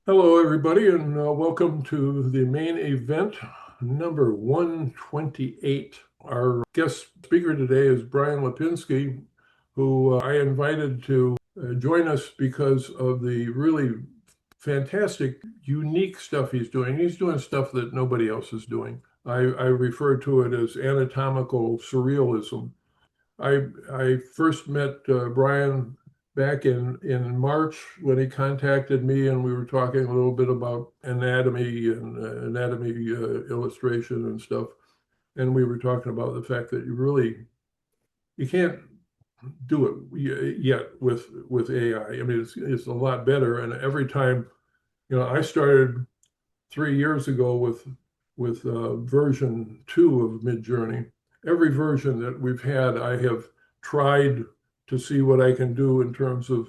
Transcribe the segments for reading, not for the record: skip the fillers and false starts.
Hello, everybody, and welcome to the main event, number 128. Our guest speaker today is Brian Lapinski, who I invited to join us because of the really fantastic, unique stuff he's doing. He's doing stuff that nobody else is doing. I refer to it as anatomical surrealism. I first met Brian back in March when he contacted me, and we were talking a little bit about anatomy and anatomy illustration and stuff. And we were talking about the fact that you can't do it yet with AI. I mean, it's a lot better. And every time, I started 3 years ago with version 2 of Midjourney. Every version that we've had, I have tried to see what I can do in terms of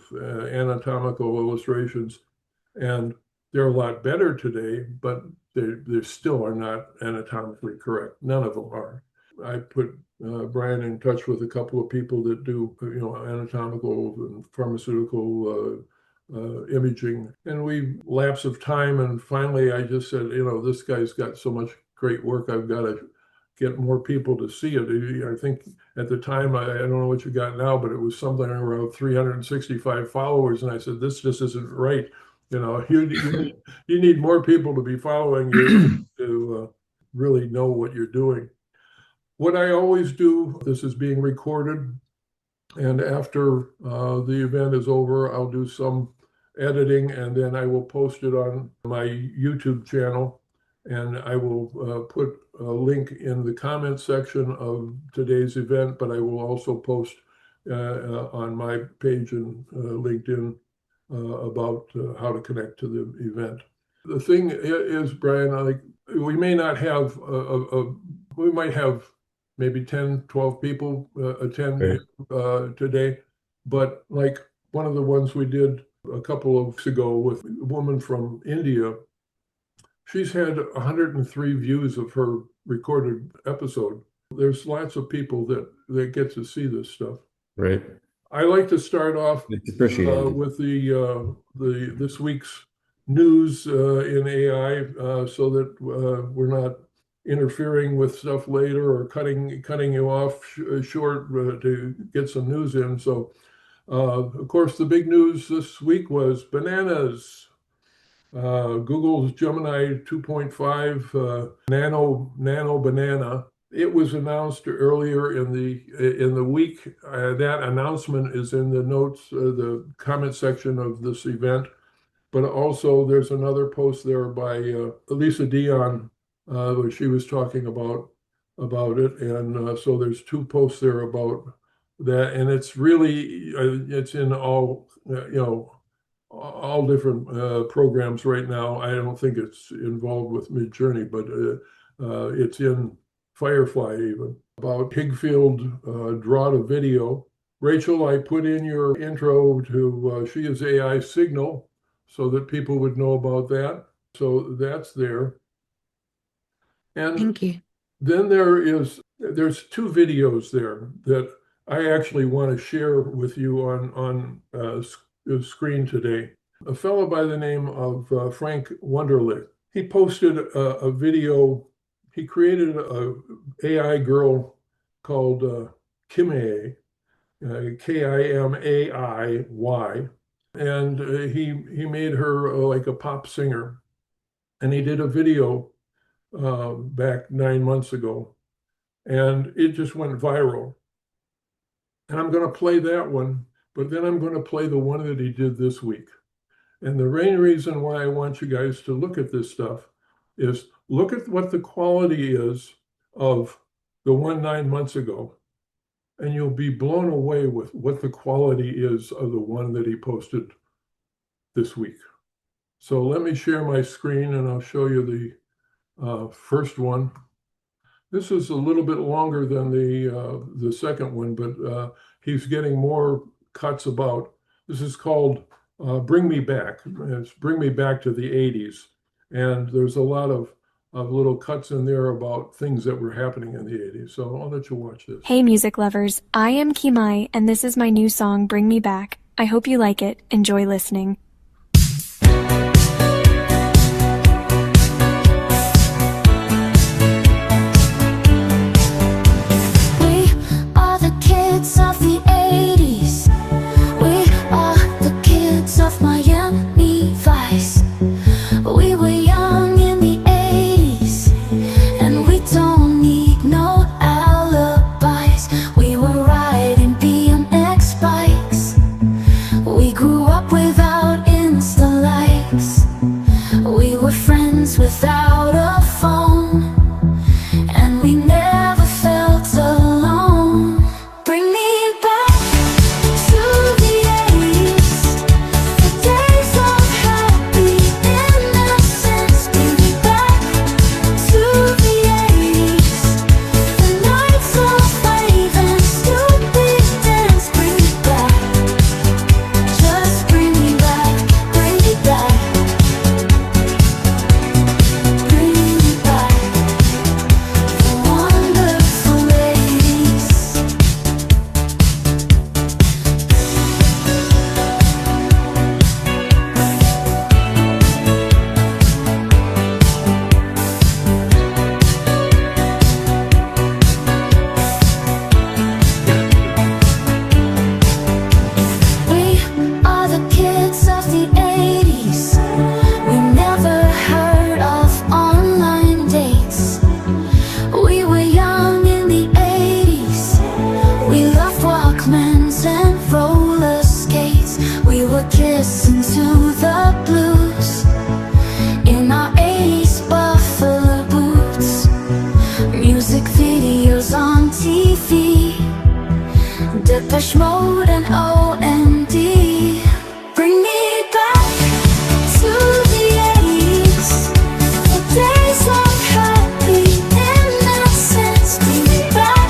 anatomical illustrations. And they're a lot better today, but they still are not anatomically correct. None of them are. I put Brian in touch with a couple of people that do, anatomical and pharmaceutical imaging. And we lapse of time. And finally, I just said, this guy's got so much great work. I've got to get more people to see it. I think at the time, I don't know what you got now, but it was something around 365 followers. And I said, this just isn't right. You need more people to be following you to really know what you're doing. What I always do, this is being recorded, and after the event is over, I'll do some editing, and then I will post it on my YouTube channel, and I will put a link in the comment section of today's event, but I will also post on my page in LinkedIn about how to connect to the event. The thing is, Brian, we may not have, we might have maybe 10, 12 people attend today, but like one of the ones we did a couple of weeks ago with a woman from India, she's had 103 views of her recorded episode. There's lots of people that get to see this stuff. Right. I like to start off with this week's news in AI, so that we're not interfering with stuff later or cutting you off short to get some news in. So, of course, the big news this week was bananas. Google's Gemini 2.5 nano banana. It was announced earlier in the week. That announcement is in the notes, the comment section of this event. But also, there's another post there by Elisa Dion, where she was talking about it, and so there's two posts there about that, and it's really it's in all all different programs right now. I don't think it's involved with Midjourney, but it's in Firefly even. About Higfield draw to video. Rachel, I put in your intro to She is AI Signal so that people would know about that. So that's there. And thank you. Then there's two videos there that I actually want to share with you on the screen today. A fellow by the name of Frank Wunderlich, he posted a video. He created a AI girl called Kimay, Kimaiy, and he made her like a pop singer, and he did a video back 9 months ago, and it just went viral. And I'm going to play that one, but then I'm going to play the one that he did this week. And the main reason why I want you guys to look at this stuff is look at what the quality is of the one 9 months ago, and you'll be blown away with what the quality is of the one that he posted this week. So let me share my screen, and I'll show you the first one. This is a little bit longer than the second one, but he's getting more cuts about. This is called Bring Me Back. It's Bring Me Back to the 80s. And there's a lot of little cuts in there about things that were happening in the 80s. So I'll let you watch this. Hey, music lovers. I am Kimai, and this is my new song, Bring Me Back. I hope you like it. Enjoy listening. were kissing to the blues in our 80s buffalo boots. Music videos on TV, Depeche Mode and OMD. Bring me back to the 80s, the days of happy innocence. Bring me back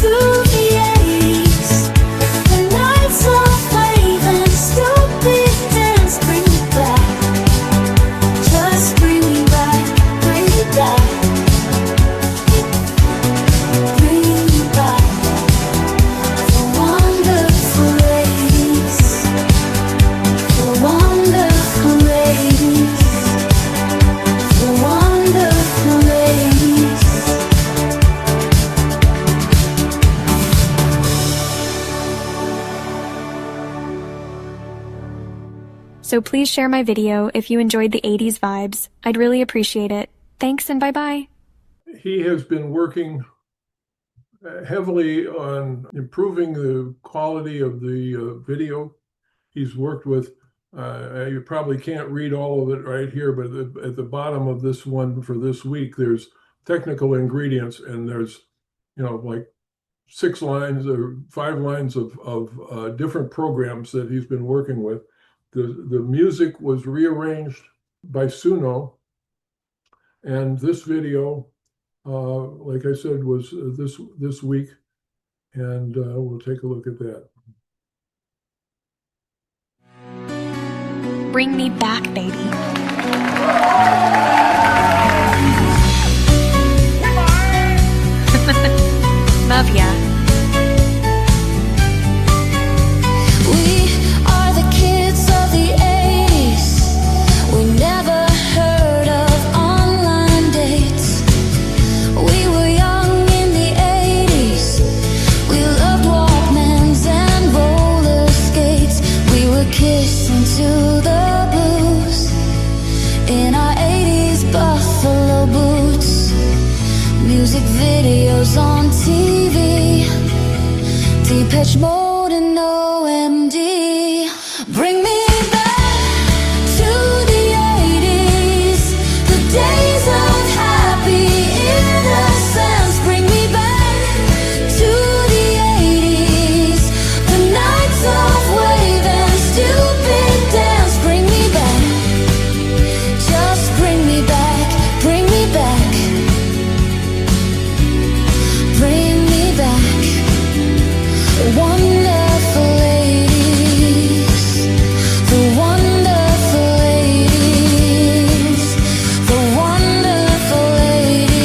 to the 80s, the nights of wave and stupid dance. Bring me back, just bring me back, bring me back. Bring me back the wonderful ladies, the wonderful ladies, the wonderful ladies. So please share my video if you enjoyed the 80s vibes. I'd really appreciate it. Thanks and bye-bye. He has been working heavily on improving the quality of the video. He's worked with, you probably can't read all of it right here, but at the bottom of this one for this week, there's technical ingredients, and there's, like 6 lines or 5 lines of different programs that he's been working with. The music was rearranged by Suno, and this video, like I said, was this week, and we'll take a look at that. Bring me back, baby. Love ya. We are the kids of the 80s. We never heard of online dates. We were young in the 80s. We loved Walkmans and roller skates. We were kissing to the blues in our 80s buffalo boots. Music videos on TV, Depeche Mode and OMD. Bring me back to the 80s, the days of happy innocence. Bring me back to the 80s, the nights of wave and stupid dance. Bring me back, just bring me back, bring me back. Bring me back, wonderful ladies, the wonderful ladies, the wonderful ladies.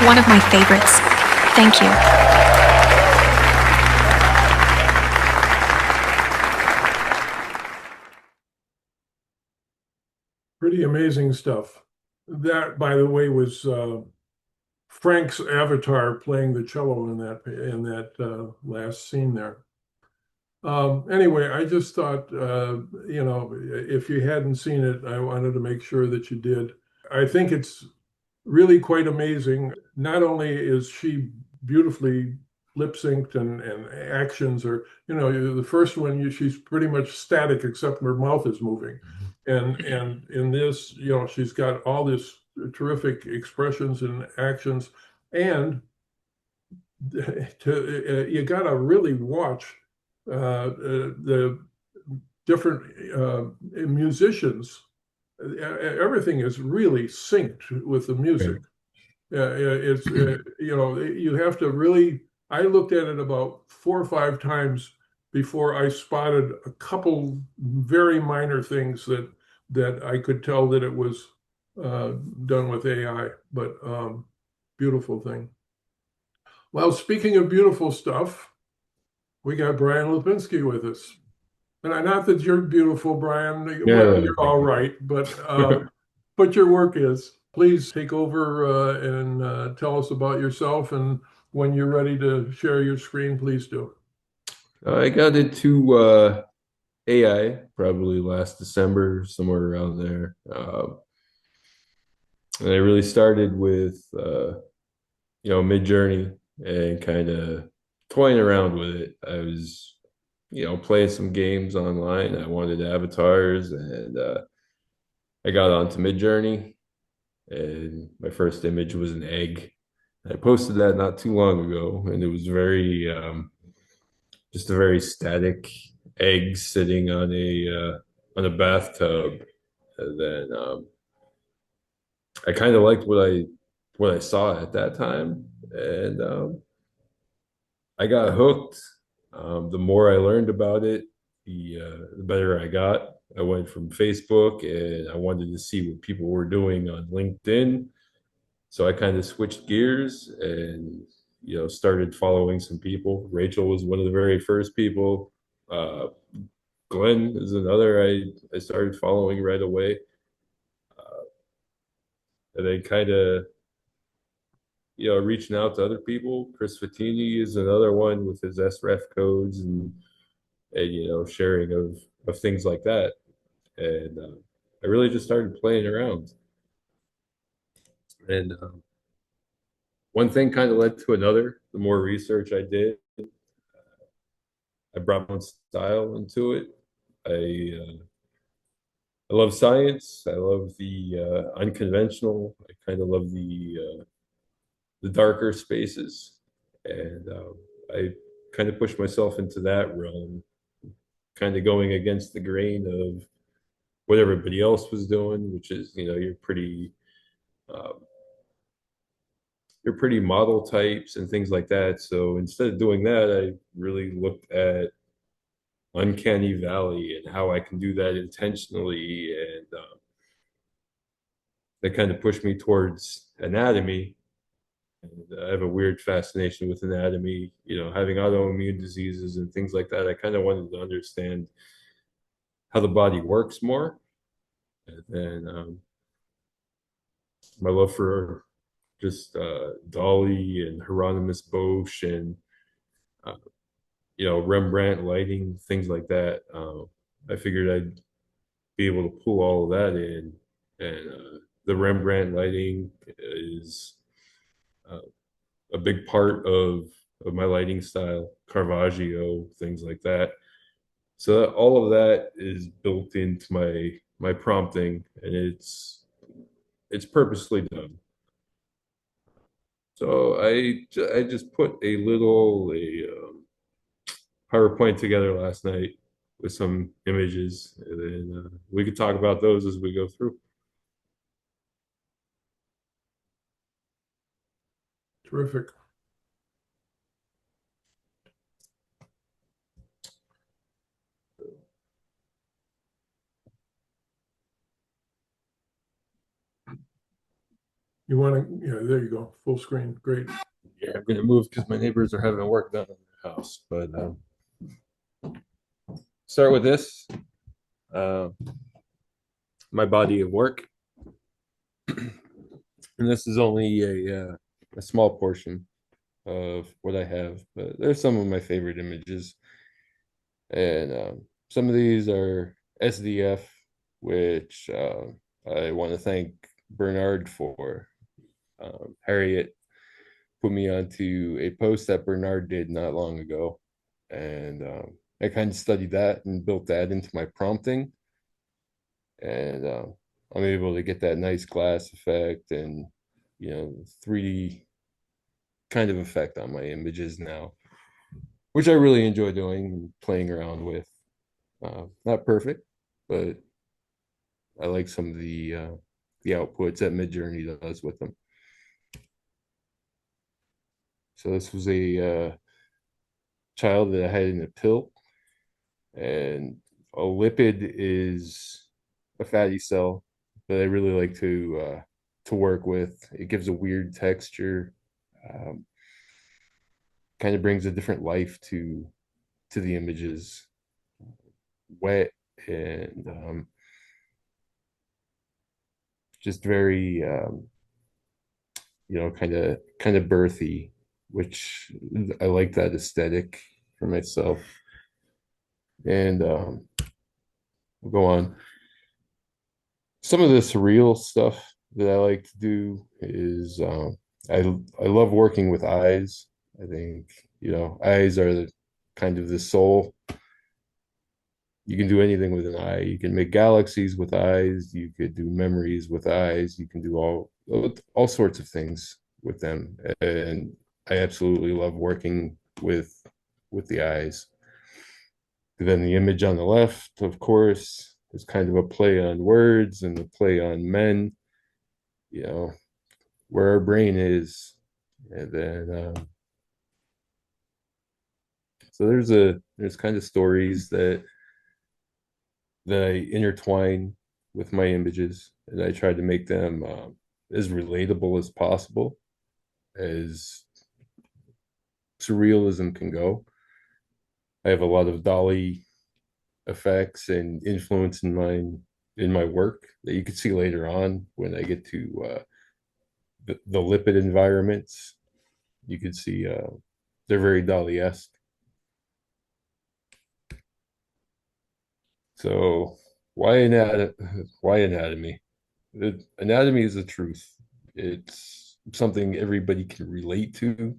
One of my favorites. Thank you. Pretty amazing stuff. That, by the way, was Frank's avatar playing the cello in that last scene there. Anyway, I just thought, if you hadn't seen it, I wanted to make sure that you did. I think it's really quite amazing. Not only is she beautifully lip synced and actions are, the first one, she's pretty much static except her mouth is moving. And in this, she's got all this terrific expressions and actions. And you got to really watch the different musicians. Everything is really synced with the music. It's you have to really. I looked at it about 4 or 5 times before I spotted a couple very minor things that I could tell that it was done with AI. But beautiful thing. Well, speaking of beautiful stuff, we got Brian Lapinski with us. And not that you're beautiful, Brian. Well, Yeah, you're thank all you. right, but your work is. Please take over and tell us about yourself. And when you're ready to share your screen, please do. I got into AI probably last December, somewhere around there. And I really started with Mid-Journey and kind of toying around with it. I was, playing some games online. I wanted avatars, and I got onto Mid-Journey, and my first image was an egg. I posted that not too long ago, and it was very just a very static egg sitting on a bathtub. And then I kind of liked what I saw at that time, and I got hooked. The more I learned about it, the better I got. I went from Facebook, and I wanted to see what people were doing on LinkedIn. So I kind of switched gears and started following some people. Rachel was one of the very first people. Uh, Glenn is another I started following right away. And then kind of reaching out to other people. Chris Fattini is another one with his SREF codes and sharing of things like that. And I really just started playing around. And one thing kind of led to another. The more research I did, I brought my own style into it. I love science. I love the unconventional. I kind of love the darker spaces, and I kind of pushed myself into that realm, kind of going against the grain of what everybody else was doing, which is uh, you're pretty model types and things like that. So instead of doing that, I really looked at uncanny valley and how I can do that intentionally, and that kind of pushed me towards anatomy. And I have a weird fascination with anatomy, having autoimmune diseases and things like that. I kind of wanted to understand how the body works more. And then my love for just Dali and Hieronymus Bosch and uh, Rembrandt lighting, things like that. I figured I'd be able to pull all of that in, and the Rembrandt lighting is uh, a big part of my lighting style, Caravaggio, things like that. So all of that is built into my prompting, and it's purposely done. So I just put a PowerPoint together last night with some images, and then we could talk about those as we go through. Terrific. You want to, yeah, there you go. Full screen. Great. Yeah, I'm gonna move because my neighbors are having work done on their house. But start with this. Uh, my body of work, and this is only a small portion of what I have, but there's some of my favorite images, and some of these are SDF, which I want to thank Bernard for. Harriet put me onto a post that Bernard did not long ago, and I kind of studied that and built that into my prompting, and I'm able to get that nice glass effect and 3D kind of effect on my images now, which I really enjoy doing, playing around with. Not perfect, but I like some of the outputs that Midjourney does with them. So this was a child that I had in a pill, and a lipid is a fatty cell that I really like to work with. It gives a weird texture, um, kind of brings a different life to the images. wet and just very kind of birthy, which I like that aesthetic for myself. And we'll go on. Some of the surreal stuff that I like to do is I love working with eyes. I think, eyes are kind of the soul. You can do anything with an eye. You can make galaxies with eyes. You could do memories with eyes. You can do all sorts of things with them. And I absolutely love working with the eyes. Then the image on the left, of course, is kind of a play on words and a play on men, you know, where our brain is. And then so there's kind of stories that I intertwine with my images, and I try to make them as relatable as possible, as surrealism can go. I have a lot of Dolly effects and influence in my work that you can see later on when I get to the lipid environments. You can see they're very Dali-esque. So why anatomy? Anatomy is the truth. It's something everybody can relate to.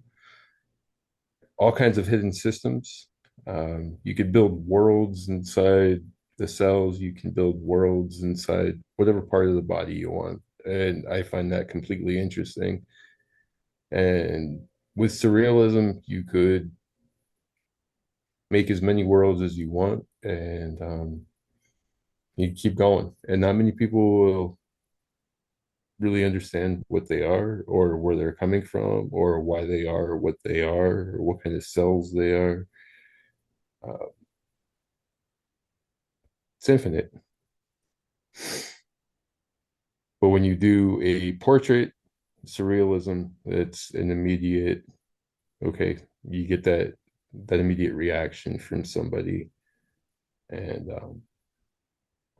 All kinds of hidden systems. You could build worlds inside the cells. You can build worlds inside whatever part of the body you want. And I find that completely interesting. And with surrealism, you could make as many worlds as you want, and you keep going. And not many people will really understand what they are, or where they're coming from, or why they are what they are, or what kind of cells they are. Uh, it's infinite. But when you do a portrait, surrealism, it's an immediate, okay, you get that immediate reaction from somebody. And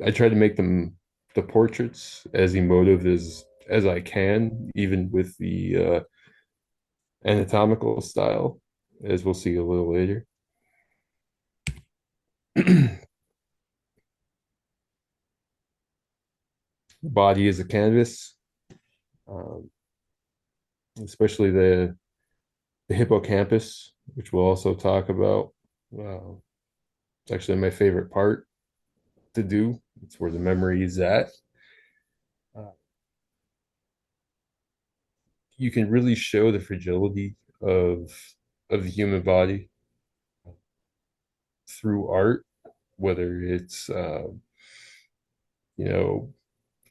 I try to make the portraits as emotive as I can, even with the anatomical style, as we'll see a little later. The body is a canvas, um, especially the hippocampus, which we'll also talk about. It's actually my favorite part to do. It's where the memory is at. Uh, you can really show the fragility of the human body through art, whether it's you know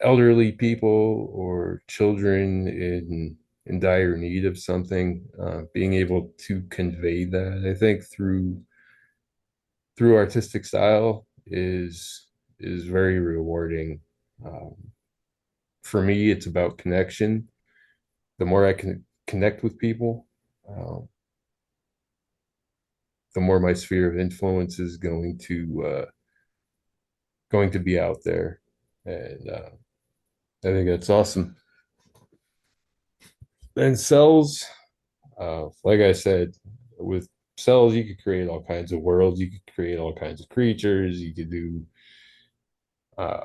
elderly people or children in dire need of something. Being able to convey that, I think, through artistic style is very rewarding. Um, for me, it's about connection. The more I can connect with people, um, the more my sphere of influence is going to be out there, and I think that's awesome. And cells, like I said, with cells, you could create all kinds of worlds. You could create all kinds of creatures. You could do uh,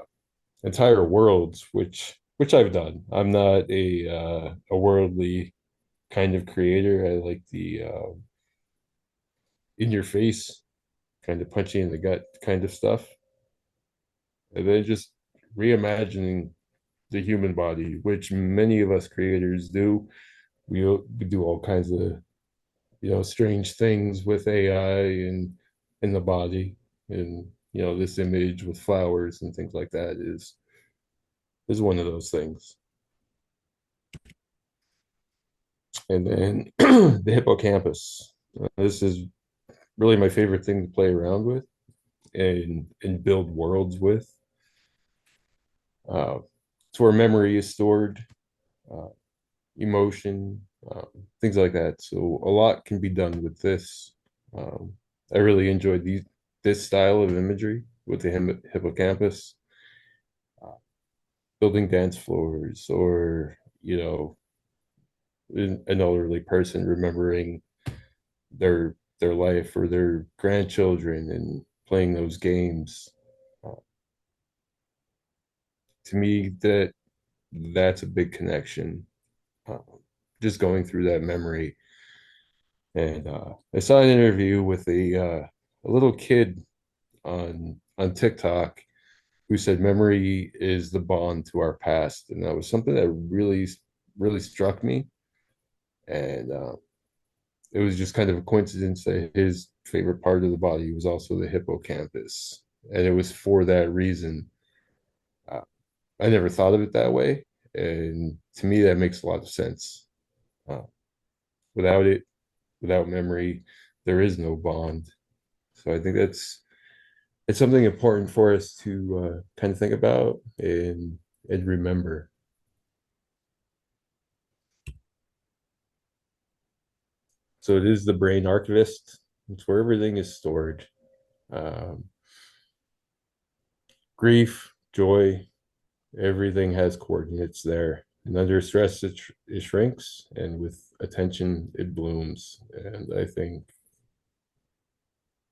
entire worlds, which I've done. I'm not a worldly kind of creator. I like the in your face, kind of punching in the gut kind of stuff, and then just reimagining the human body, which many of us creators do. We do all kinds of strange things with AI and in the body, and this image with flowers and things like that is one of those things. And then the hippocampus. This is really my favorite thing to play around with and build worlds with. Uh, it's where memory is stored, uh, emotion, things like that. So a lot can be done with this. I really enjoyed this style of imagery. with the hippocampus, uh, building dance floors, or an elderly person remembering their life or their grandchildren and playing those games. Uh, to me, that's a big connection. Uh, just going through that memory, and I saw an interview with a little kid on TikTok who said memory is the bond to our past, and that was something that really struck me. And it was just kind of a coincidence that his favorite part of the body was also the hippocampus, and it was for that reason. Uh, I never thought of it that way, and to me, that makes a lot of sense. Uh, without it, without memory, there is no bond. So I think it's something important for us to kind of think about and remember. So it is the brain archivist. It's where everything is stored. Um, Grief, joy, everything has coordinates there. And under stress, it shrinks, and with attention, it blooms. And I think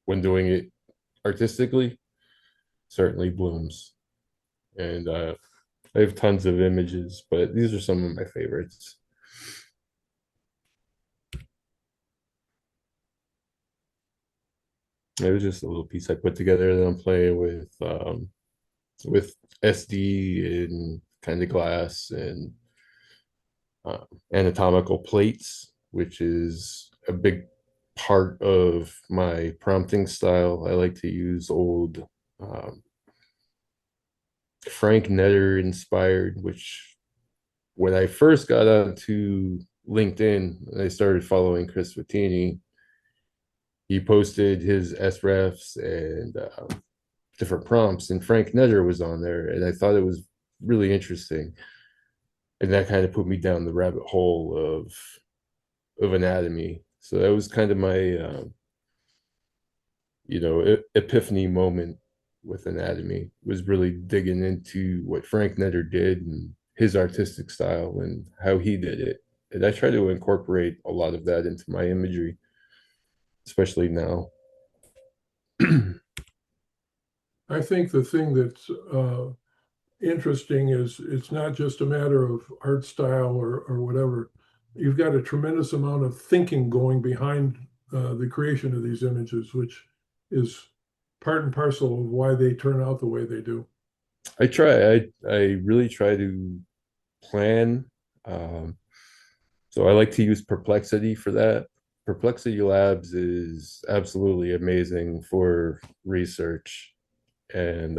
when doing it artistically, certainly blooms. And I have tons of images, but these are some of my favorites. It was just a little piece I put together that I'm playing with SD and kind of glass and anatomical plates, which is a big part of my prompting style. I like to use old um, Frank Netter inspired, which when I first got onto LinkedIn, I started following Chris Vattini. He posted his SREFs and different prompts, and Frank Netter was on there, and I thought it was really interesting. And that kind of put me down the rabbit hole of anatomy. So that was kind of my epiphany moment with anatomy, was really digging into what Frank Netter did and his artistic style and how he did it. And I try to incorporate a lot of that into my imagery, especially now. I think the thing that's interesting is it's not just a matter of art style or whatever. You've got a tremendous amount of thinking going behind the creation of these images, which is part and parcel of why they turn out the way they do. I really try to plan. Um, so I like to use Perplexity for that. Perplexity Labs is absolutely amazing for research. And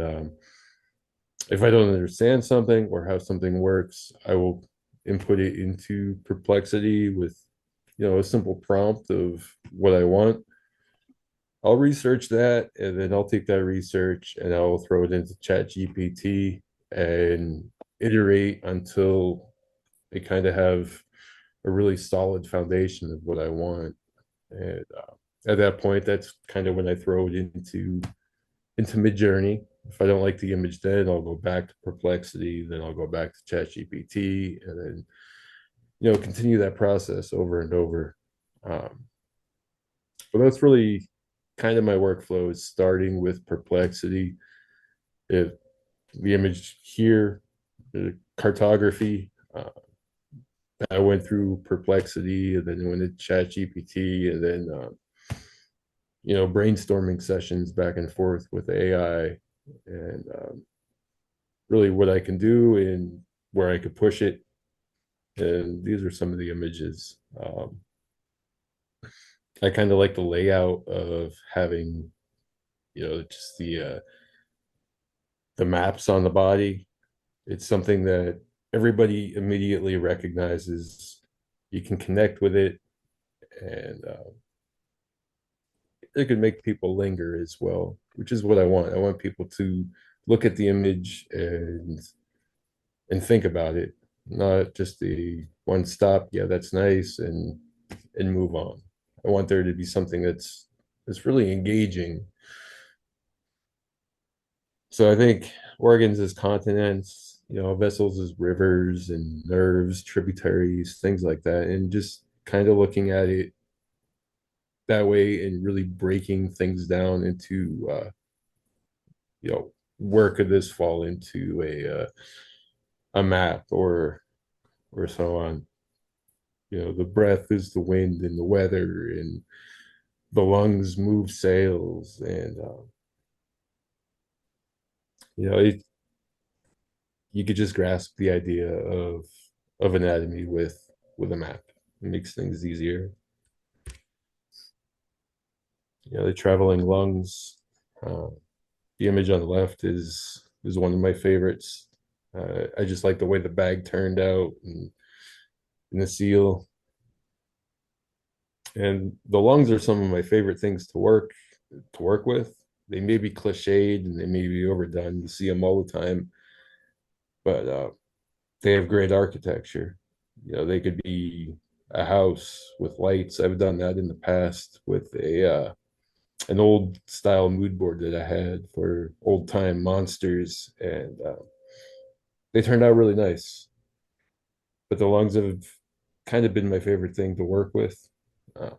if I don't understand something or how something works, I will input it into Perplexity with, a simple prompt of what I want. I'll research that, and then I'll take that research and I'll throw it into Chat GPT and iterate until I kind of have a really solid foundation of what I want. And at that point, that's kind of when I throw it into Midjourney. If I don't like the image, then I'll go back to Perplexity, then I'll go back to ChatGPT, and then continue that process over and over. Um, but that's really kind of my workflow, is starting with Perplexity. If the image here, the cartography, I went through Perplexity, and then went to ChatGPT, and then brainstorming sessions back and forth with AI, and really what I can do and where I could push it. And these are some of the images. I kind of like the layout of having, just the maps on the body. It's something that everybody immediately recognizes. You can connect with it, and it could make people linger as well, which is what I want. I want people to look at the image and think about it, not just the one stop. Yeah, that's nice, and move on. I want there to be something that's really engaging. So I think organs as continents, vessels as rivers and nerves, tributaries, things like that, and just kind of looking at it that way and really breaking things down into where could this fall into a map or so on. The breath is the wind and the weather, and the lungs move sails, and it, you could just grasp the idea of anatomy with a map. It makes things easier. The traveling lungs. Uh, the image on the left is one of my favorites. I just like the way the bag turned out and the seal. And the lungs are some of my favorite things to work with. They may be cliched and they may be overdone. You see them all the time, but they have great architecture. They could be a house with lights. I've done that in the past with a an old style mood board that I had for old time monsters, and they turned out really nice. But the lungs have kind of been my favorite thing to work with, uh,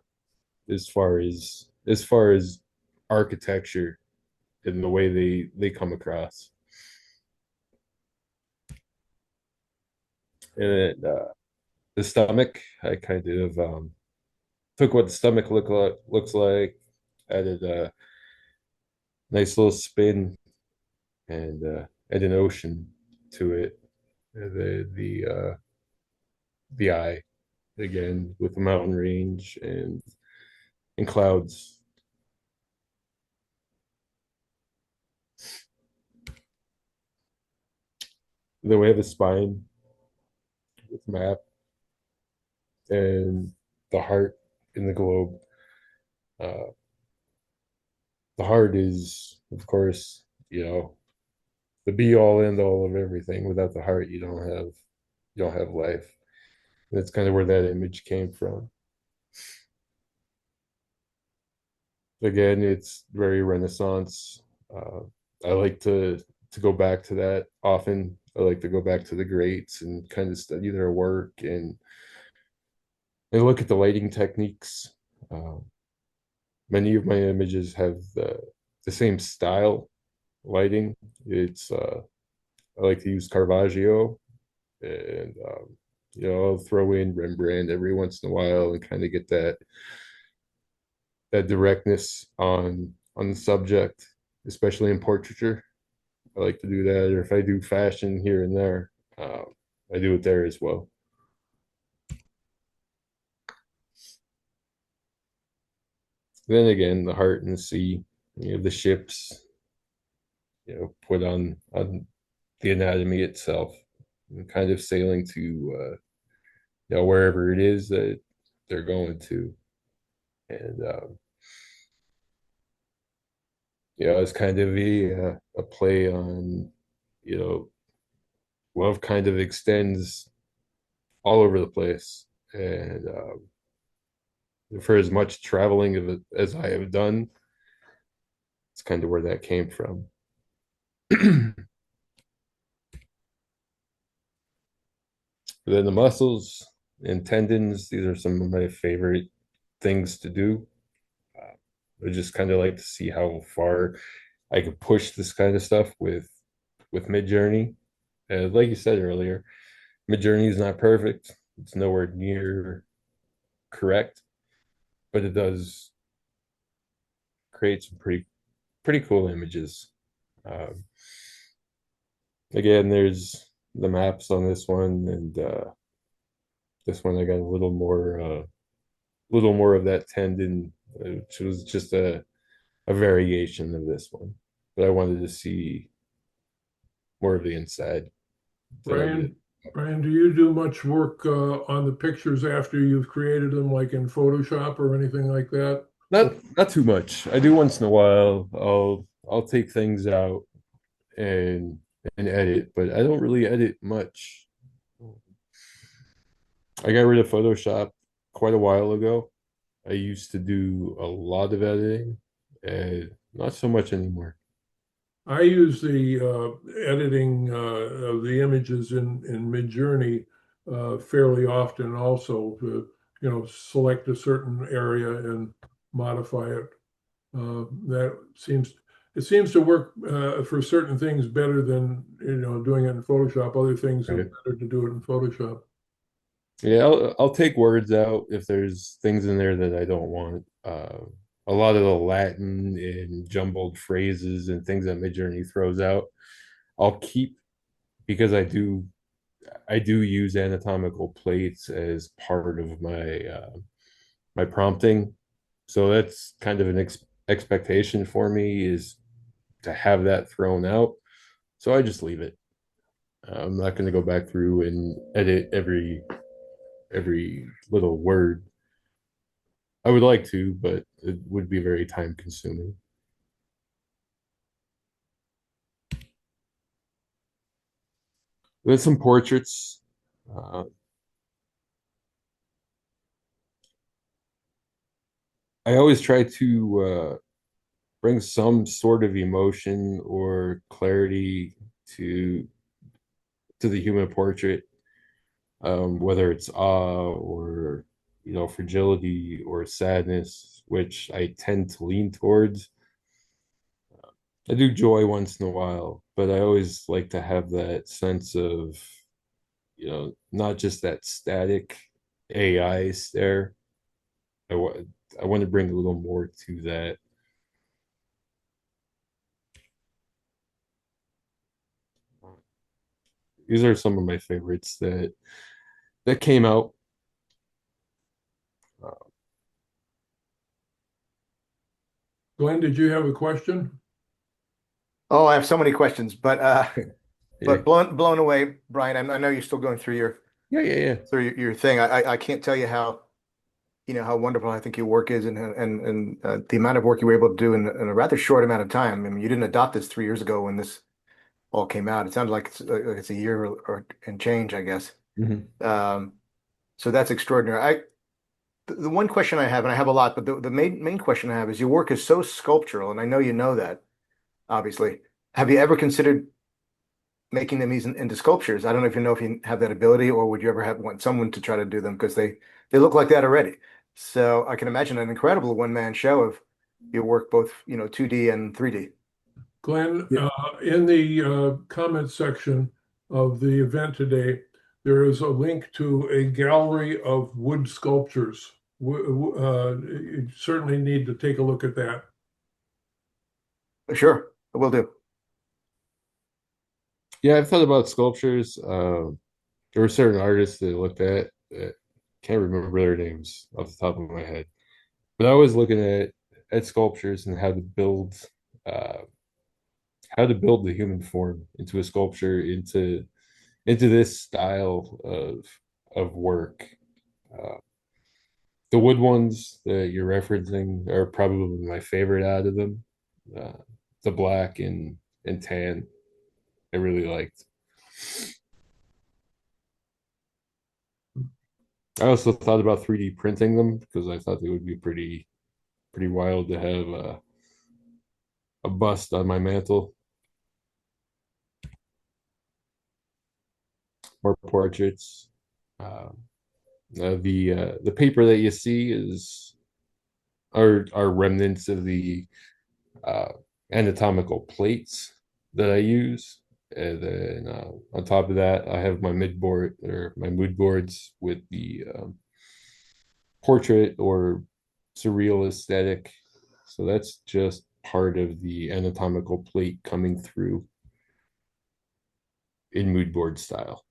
as far as architecture and the way they come across. And the stomach, I kind of took what the stomach looks like, added a nice little spin, and add an ocean to it. The eye again with the mountain range and clouds. Then we have a spine with map and the heart in the globe. Uh, the heart is, of course, the be all end all of everything. Without the heart, you don't have life. That's kind of where that image came from. Again, it's very Renaissance. Uh, I like to go back to that often. I like to go back to the greats and kind of study their work and look at the lighting techniques. Um, Many of my images have the same style lighting. It's I like to use Caravaggio, and I'll throw in Rembrandt every once in a while and kind of get that directness on the subject, especially in portraiture. I like to do that, or if I do fashion here and there, I do it there as well. Then again, the heart and the sea, the ships, put on the anatomy itself, and kind of sailing to wherever it is that they're going to, and it's kind of a play on you know love kind of extends all over the place, and for as much traveling of it as I have done, it's kind of where that came from. Then the muscles and tendons, these are some of my favorite things to do. I just kind of like to see how far I could push this kind of stuff with Midjourney. Like you said earlier, Midjourney is not perfect. It's nowhere near correct, but it does create some pretty cool images. Um, Again, there's the maps on this one, and this one I got a little more of that tendon, which was just a variation of this one. But I wanted to see more of the inside. So I did. Brian, do you do much work on the pictures after you've created them, like in Photoshop or anything like that? Not too much. I do once in a while. I'll take things out and edit, but I don't really edit much. I got rid of Photoshop quite a while ago. I used to do a lot of editing, and not so much anymore. I use the editing of the images in Midjourney fairly often also to, select a certain area and modify it. That seems to work for certain things better than, doing it in Photoshop. Other things are Right. better to do it in Photoshop. Yeah, I'll take words out if there's things in there that I don't want. A lot of the Latin and jumbled phrases and things that Midjourney throws out, I'll keep because I do use anatomical plates as part of my prompting. So that's kind of an expectation for me is to have that thrown out. So I just leave it. I'm not going to go back through and edit every little word. I would like to, but it would be very time consuming. There's some portraits. Uh, I always try to bring some sort of emotion or clarity to to the human portrait, whether it's awe or fragility or sadness, which I tend to lean towards. I do joy once in a while, but I always like to have that sense of not just that static AI stare. I want to bring a little more to that. These are some of my favorites that came out. Uh, Glenn, did you have a question? Oh, I have so many questions, but yeah, blown away, Brian. I know you're still going through your yeah, yeah, yeah. your thing. I can't tell you how how wonderful I think your work is, and the amount of work you were able to do in a rather short amount of time. I mean, you didn't adopt this 3 years ago when this all came out. It sounded like it's a year or and change, I guess. Mhm. Um, so that's extraordinary. The one question I have, and I have a lot, but the main question I have is your work is so sculptural, and I know you know that, obviously. Have you ever considered making them into sculptures? I don't know if you have that ability, or would you ever want someone to try to do them because they look like that already. So I can imagine an incredible one-man show of your work, both 2D and 3D. Glenn, Yeah. in the comment section of the event today, there is a link to a gallery of wood sculptures. You certainly need to take a look at that. Sure, I will do. Yeah, I've thought about sculptures. There were certain artists that I looked at that can't remember their names off the top of my head, but I was looking at sculptures and uh, how to build the human form into a sculpture into this style of work. Uh, the wood ones that you're referencing are probably my favorite out of them. Uh, the black and tan, I really liked. I also thought about 3D printing them because I thought they would be pretty wild to have a bust on my mantle or portraits. Uh, the paper that you see are remnants of the uh, anatomical plates that I use. And then on top of that, I have my mood boards with the portrait or surreal aesthetic. So that's just part of the anatomical plate coming through in mood board style.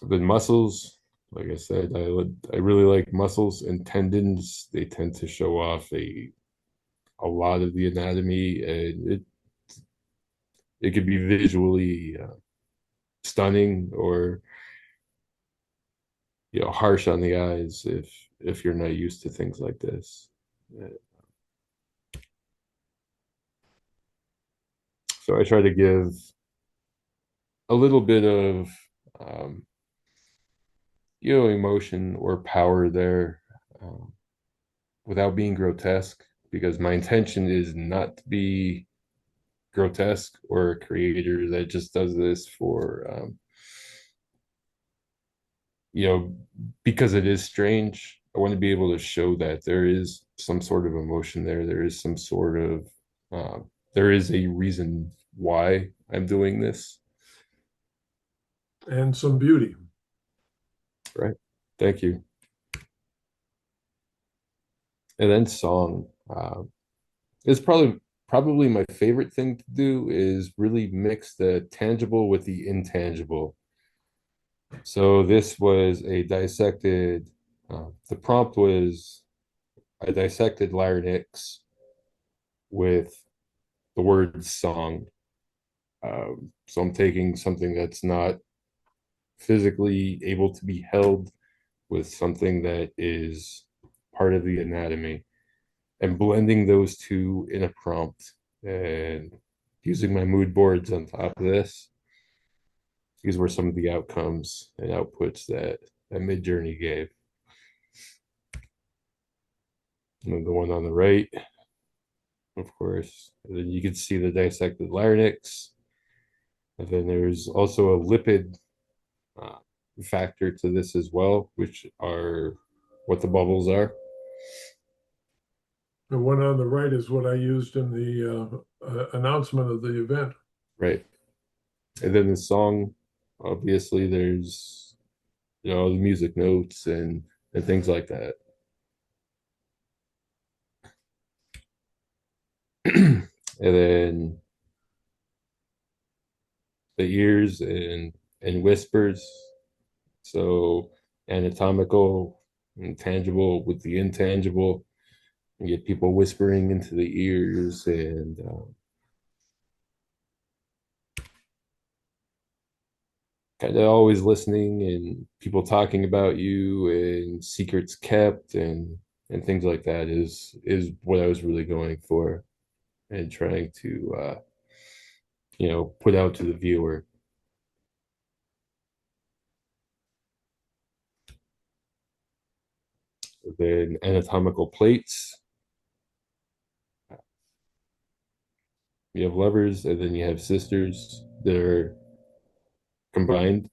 The muscles, like I said, I really like muscles and tendons. They tend to show off a lot of the anatomy, and it could be visually stunning or harsh on the eyes if you're not used to things like this. So I try to give a little bit of emotion or power there. um, without being grotesque, because my intention is not to be grotesque or a creator that just does this for you know, because it is strange. I want to be able to show that there is some sort of emotion there. There is some sort of there is a reason why I'm doing this. And some beauty. Right. Thank you. And then song. It's probably my favorite thing to do is really mix the tangible with the intangible. So this was a dissected. The prompt was I dissected larynx with the word song. So I'm taking something that's not physically able to be held with something that is part of the anatomy and blending those two in a prompt and using my mood boards on top of this. These were some of the outcomes and outputs that Midjourney gave. And then the one on the right, of course, and then you can see the dissected larynx. And then there's also a lipid uh, factor to this as well, which are what the bubbles are. The one on the right is what I used in the announcement of the event. Right. And then the song, obviously, there's, you know, the music notes and things like that. And then the ears and whispers. So anatomical and tangible with the intangible. You get people whispering into the ears and kind of always listening and people talking about you and secrets kept and things like that is what I was really going for and trying to you know, put out to the viewer. Then anatomical plates. You have lovers and then you have sisters that are combined.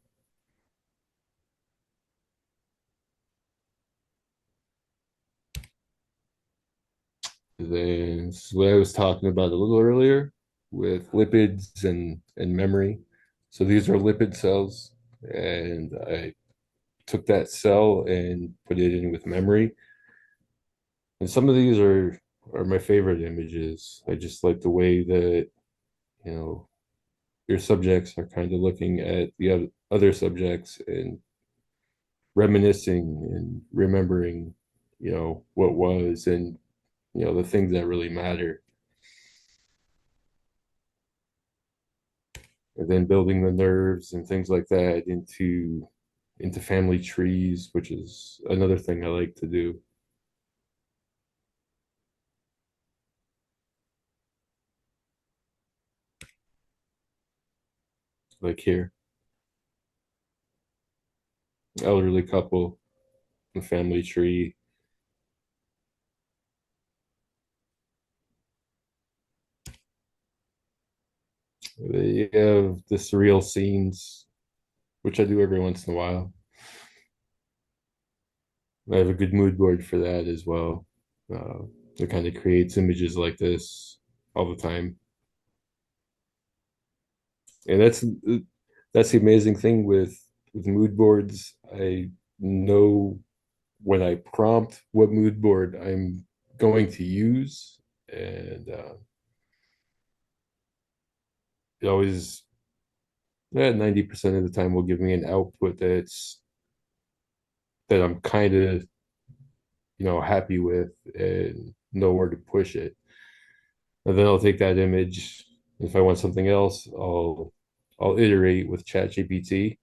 Then this is what I was talking about a little earlier with lipids and memory. So these are lipid cells, and I took that cell and put it in with memory. And some of these are my favorite images. I just like the way that, you know, your subjects are kind of looking at the other subjects and reminiscing and remembering, you know, what was and, you know, the things that really matter. And then building the nerves and things like that into family trees, which is another thing I like to do. Like here, elderly couple, a family tree. They have the surreal scenes, which I do every once in a while. I have a good mood board for that as well. It kind of creates images like this all the time. And that's the amazing thing with mood boards. I know when I prompt what mood board I'm going to use, and it always 90% of the time will give me an output that I'm kind of, you know, happy with and know where to push it. And then I'll take that image. If I want something else, I'll iterate with ChatGPT,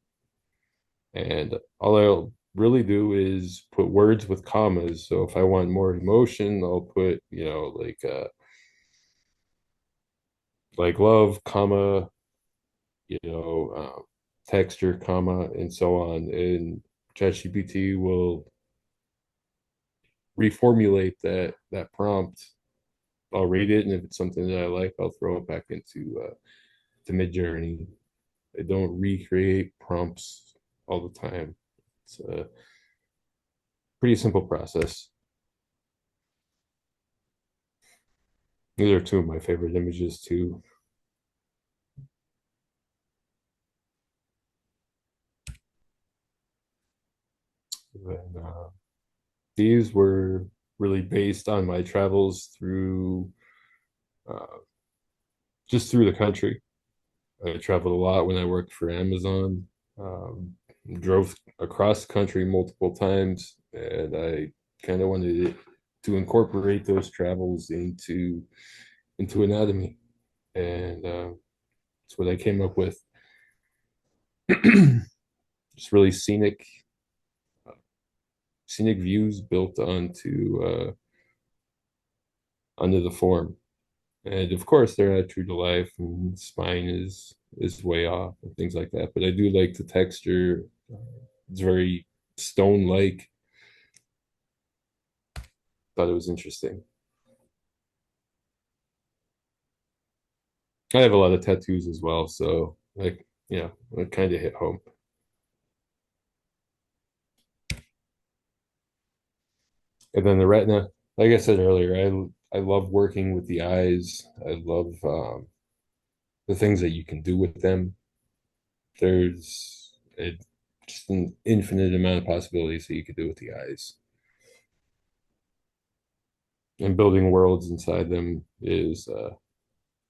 and all I'll really do is put words with commas. So if I want more emotion, I'll put, you know, like love, comma, you know, texture, comma, and so on. And ChatGPT will reformulate that prompt. I'll read it, and if it's something that I like, I'll throw it back into to Midjourney. I don't recreate prompts all the time. It's a pretty simple process. These are two of my favorite images too. And, these were really based on my travels through uh, just through the country. I traveled a lot when I worked for Amazon. Um, Drove across the country multiple times, and I kind of wanted to incorporate those travels into anatomy, and that's what I came up with. Just really scenic views built onto the form. And of course, they're not true to life, and the spine is way off and things like that. But I do like the texture. It's very stone-like. Thought it was interesting. I have a lot of tattoos as well, so like, it kind of hit home. And then the retina, like I said earlier, I love working with the eyes. I love the things that you can do with them. There's just an infinite amount of possibilities that you could do with the eyes. And building worlds inside them is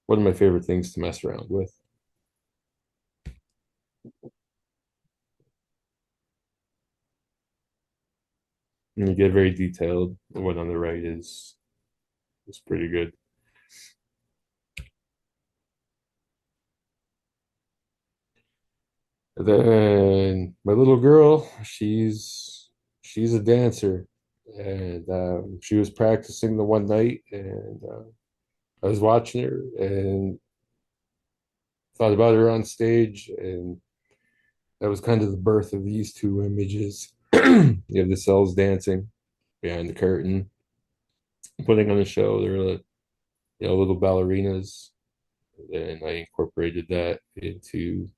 one of my favorite things to mess around with. And you get very detailed. The one on the right is pretty good. And then my little girl, she's a dancer, and she was practicing the one night, and I was watching her and thought about her on stage, and that was kind of the birth of these two images. You have the cells dancing behind the curtain, putting on a show. They're little ballerinas, and I incorporated that into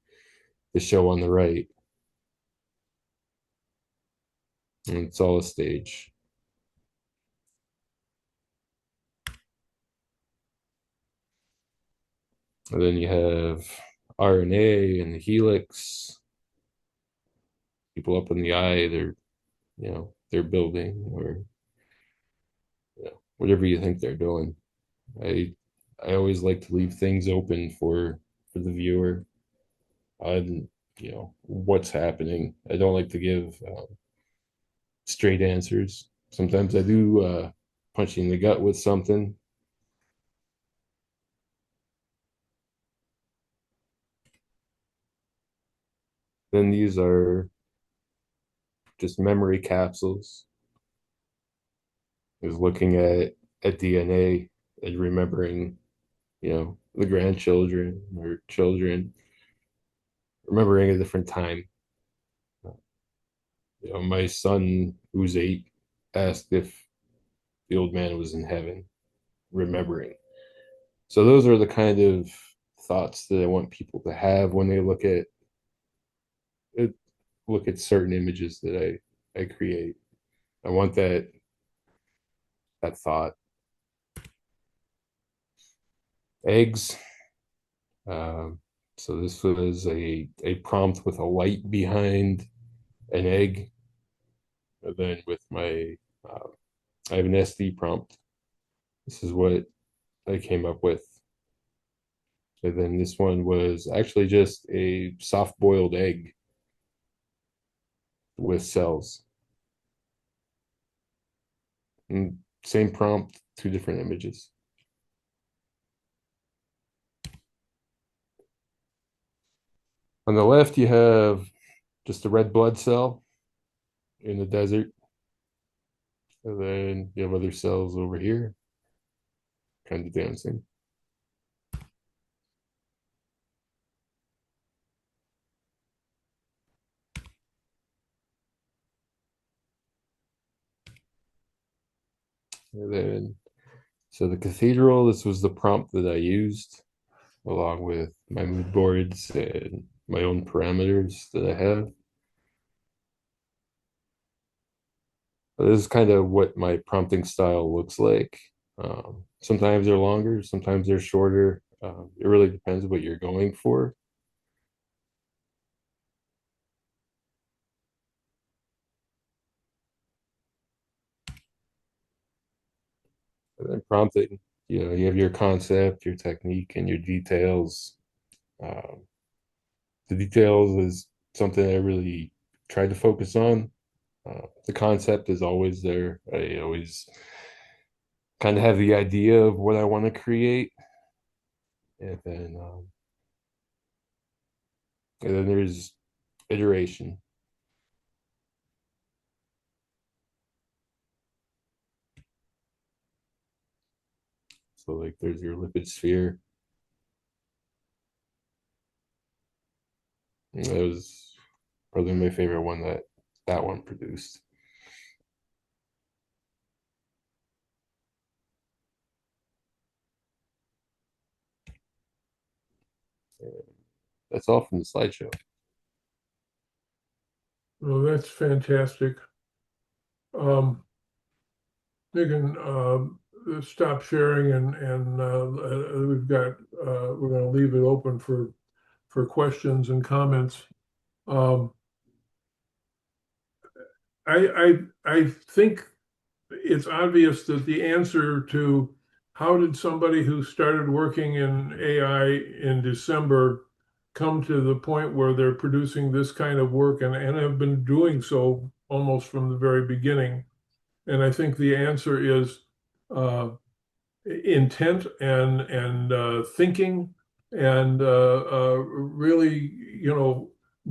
the show on the right, and it's all a stage. And then you have RNA and the helix. People up in the eye, they're building, or whatever you think they're doing. I I always like to leave things open for the viewer on what's happening. I don't like to give straight answers. Sometimes I do punch you in the gut with something. Then these are just memory capsules. Is looking at DNA and remembering, the grandchildren or children, remembering a different time. My son, who's 8, asked if the old man was in heaven, remembering. So those are the kind of thoughts that I want people to have when they look at certain images that I create. I want that thought. Eggs. Um, so this was a prompt with a light behind an egg. And then with I have an SD prompt. This is what I came up with. And then this one was actually just a soft boiled egg with cells. And same prompt, two different images. On the left, you have just a red blood cell in the desert. And then you have other cells over here, kind of dancing. And then, so the cathedral, this was the prompt that I used along with my mood boards and my own parameters that I have. This is kind of what my prompting style looks like. Sometimes they're longer, sometimes they're shorter. It really depends what you're going for. And then prompting, you have your concept, your technique, and your details. Um, the details is something I really try to focus on. The concept is always there. I always kind of have the idea of what I want to create, and then there's iteration. So like there's your lipid sphere. And that was probably my favorite one that one produced. That's all from the slideshow. Well, that's fantastic. You can stop sharing, and we're going to leave it open for questions and comments. Um, I think it's obvious that the answer to how did somebody who started working in AI in December come to the point where they're producing this kind of work and have been doing so almost from the very beginning. And I think the answer is uh, intent and thinking and really,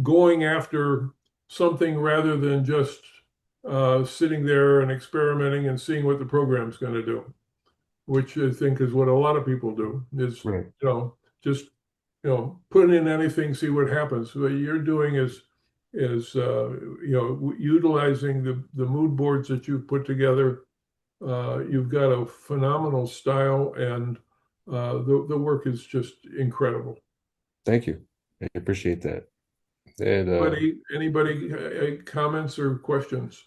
going after something rather than just sitting there and experimenting and seeing what the program's going to do, which I think is what a lot of people do, is, Right. just, put in anything, see what happens. What you're doing is utilizing the mood boards that you've put together. You've got a phenomenal style, and the work is just incredible. Thank you. I appreciate that. And Anybody comments or questions?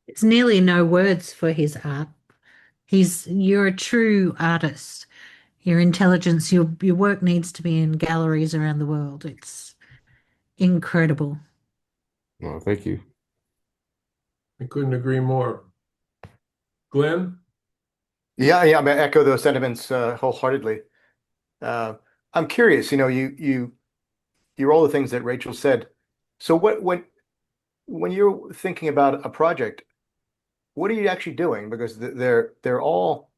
There's nearly no words for his art. You're a true artist. Your intelligence, your work needs to be in galleries around the world. It's incredible. well, thank you. I couldn't agree more. Glenn? Yeah, yeah, I echo those sentiments wholeheartedly. I'm curious, you're all the things that Rachel said. So when you're thinking about a project, what are you actually doing? Because they're all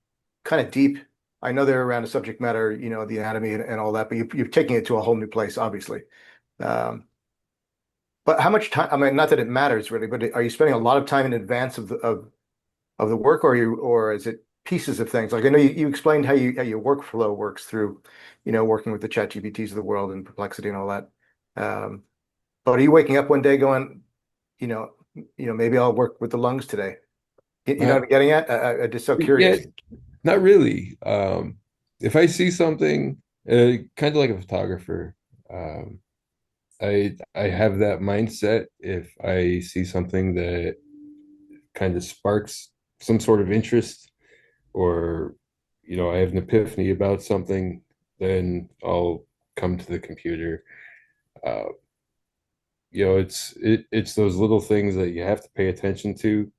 kind of deep. I know they're around the subject matter, the anatomy and all that, but you're taking it to a whole new place, obviously. Um, but how much time? I mean, not that it matters really, but are you spending a lot of time in advance of the work, or is it pieces of things? Like I know you explained how your workflow works through, working with the chat GPTs of the world and Perplexity and all that. But are you waking up one day going, you know, maybe I'll work with the lungs today? You know what I'm getting at? I'm just so Yeah, curious. not really. If I see something, kind of like a photographer, I have that mindset. If I see something that kind of sparks some sort of interest, or I have an epiphany about something, then I'll come to the computer. Uh, it's those little things that you have to pay attention to,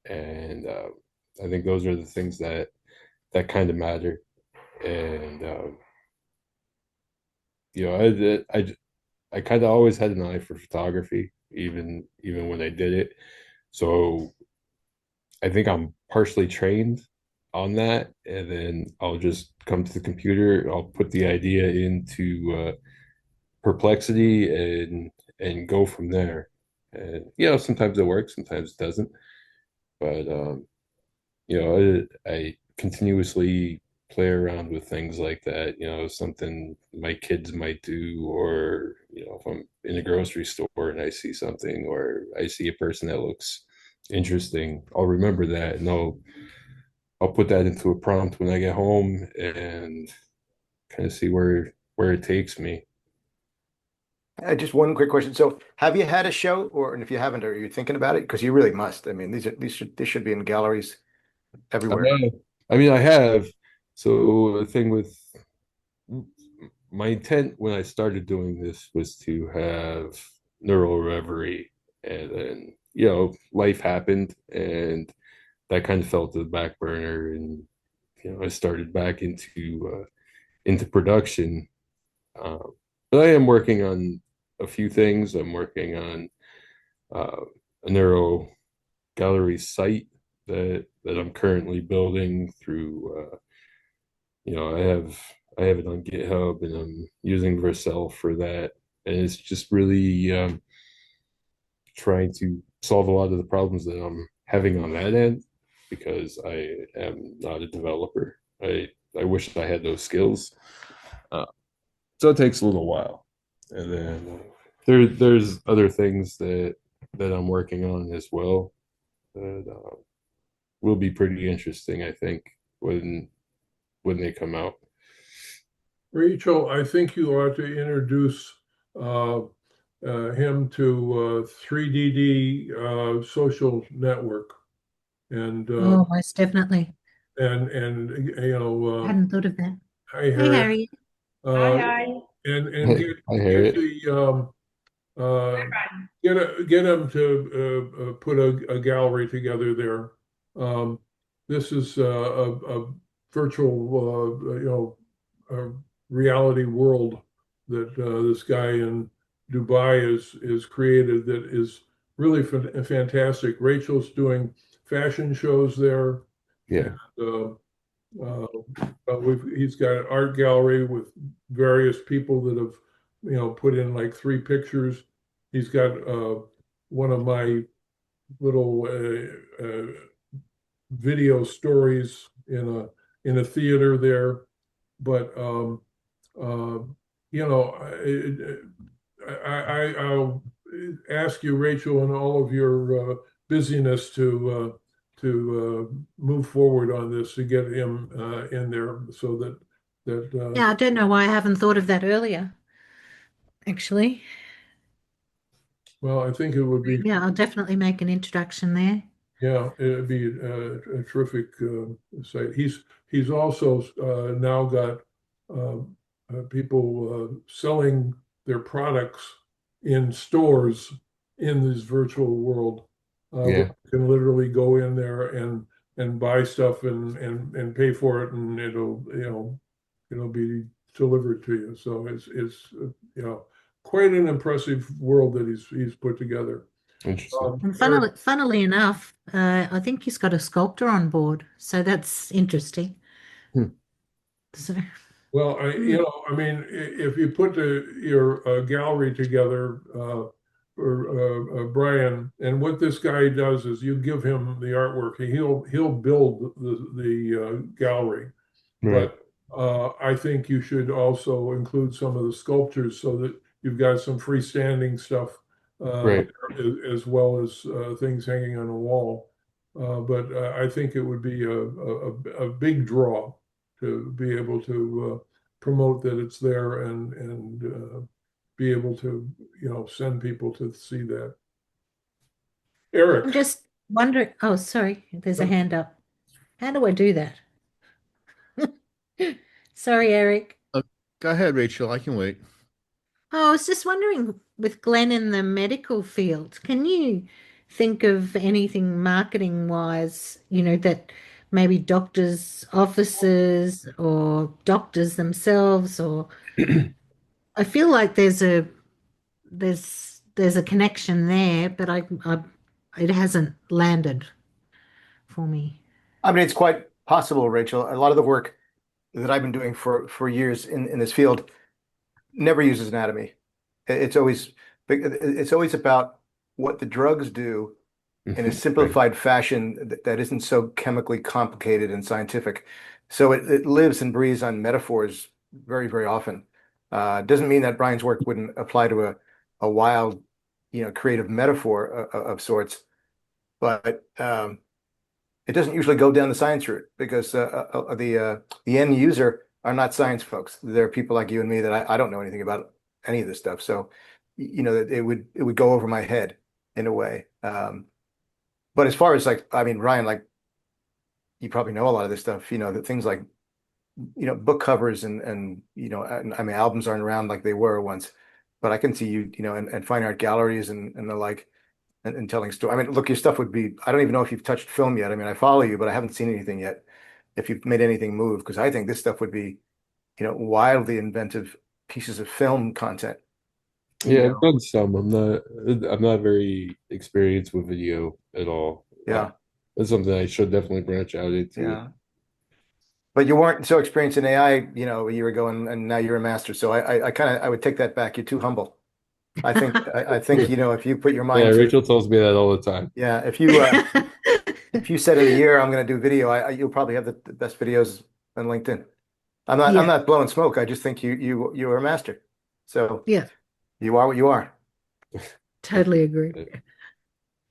and I think those are the things that kind of matter. And you know, I kind of always had an eye for photography, even when I did it. So I think I'm partially trained on that, and then I'll just come to the computer. I'll put the idea into Perplexity and go from there. And sometimes it works, sometimes it doesn't. But I continuously play around with things like that, something my kids might do, or, if I'm in a grocery store and I see something, or I see a person that looks interesting, I'll remember that, and I'll put that into a prompt when I get home and kind of see where it takes me. Just one quick question. So, have you had a show, or and if you haven't, are you thinking about it? Because you really must. I mean, these should be in galleries everywhere. I mean, I have. So the thing with my intent when I started doing this was to have Neural Reverie, and then life happened, and that kind of fell to the back burner, and I started back into production. But I am working on a few things. I'm working on a Neural gallery site that I'm currently building through. I have it on GitHub, and I'm using Vercel for that, and it's just really trying to solve a lot of the problems that I'm having on that end, because I am not a developer. I wish I had those skills. So it takes a little while, and then there's other things that I'm working on as well that will be pretty interesting, I think, when they come out. Rachel, I think you ought to introduce him to 3DD social network, and Oh, most definitely. I and hadn't thought of that. hi Hey, Harry, Harry. Hi. and I hear get it. the uh, get him to put a gallery together there. This is a virtual reality world that this guy in Dubai is created that is really fantastic. Rachel's doing fashion shows there. Yeah. Uh, uh, he's got an art gallery with various people that have, put in like 3 pictures. He's got one of my little video stories in a theater there. But uh, I'll ask you, Rachel, and all of your busyness to move forward on this to get him in there so that Yeah, I don't know why I haven't thought of that earlier, actually. well, I think it would be, Yeah, I'll definitely make an introduction there. yeah, it'd be a terrific site. He's also now got people selling their products in stores in this virtual world. Where Yeah. you can literally go in there and buy stuff and pay for it, and it'll be delivered to you. So it's quite an impressive world that he's put together. Interesting. And Eric, funnily enough, I think he's got a sculptor on board, so that's interesting. Hmm. So, well, I mean, if you put your gallery together for Brian, and what this guy does is you give him the artwork, and he'll build the gallery. Right. But I think you should also include some of the sculptures so that you've got some freestanding stuff Right. as well as things hanging on a wall. But I think it would be a big draw to be able to promote that it's there and be able to send people to see that. Eric, I'm just wondering. Oh, sorry, there's a hand up. How do I do that? Sorry, Eric. Go ahead, Rachel. I can wait. Oh, I was just wondering, with Glenn in the medical field, can you think of anything marketing wise, that maybe doctors' offices or doctors themselves, or I feel like there's a connection there, but it hasn't landed for me. I mean, it's quite possible, Rachel. A lot of the work that I've been doing for years in this field never uses anatomy. It's always about what the drugs do in a Right. simplified fashion that isn't so chemically complicated and scientific. So it lives and breathes on metaphors very, very often. Doesn't mean that Brian's work wouldn't apply to a wild, creative metaphor of sorts, but it doesn't usually go down the science route because the end user are not science folks. They're people like you and me that I don't know anything about any of this stuff. So, it would go over my head in a way. But as far as like, I mean, Ryan, like you probably know a lot of this stuff, the things like, book covers and I mean, albums aren't around like they were once, but I can see you, and fine art galleries and the like, and telling story. I mean, look, your stuff would be, I don't even know if you've touched film yet. I mean, I follow you, but I haven't seen anything yet. If you've made anything move, because I think this stuff would be, wildly inventive pieces of film content, you Yeah, know. I've done some. I'm not very experienced with video at all. Yeah, That's something I should definitely branch out into. yeah. But you weren't so experienced in AI, a year ago, and now you're a master. So I kind of I would take that back. You're too humble. I think if you put your Yeah, mind to, Rachel tells me that all the time. yeah, if you said in a year I'm going to do video, you'll probably have the best videos on LinkedIn. I'm Yeah, not blowing smoke. I just think you are a master. So yeah, you are what you are. totally agree.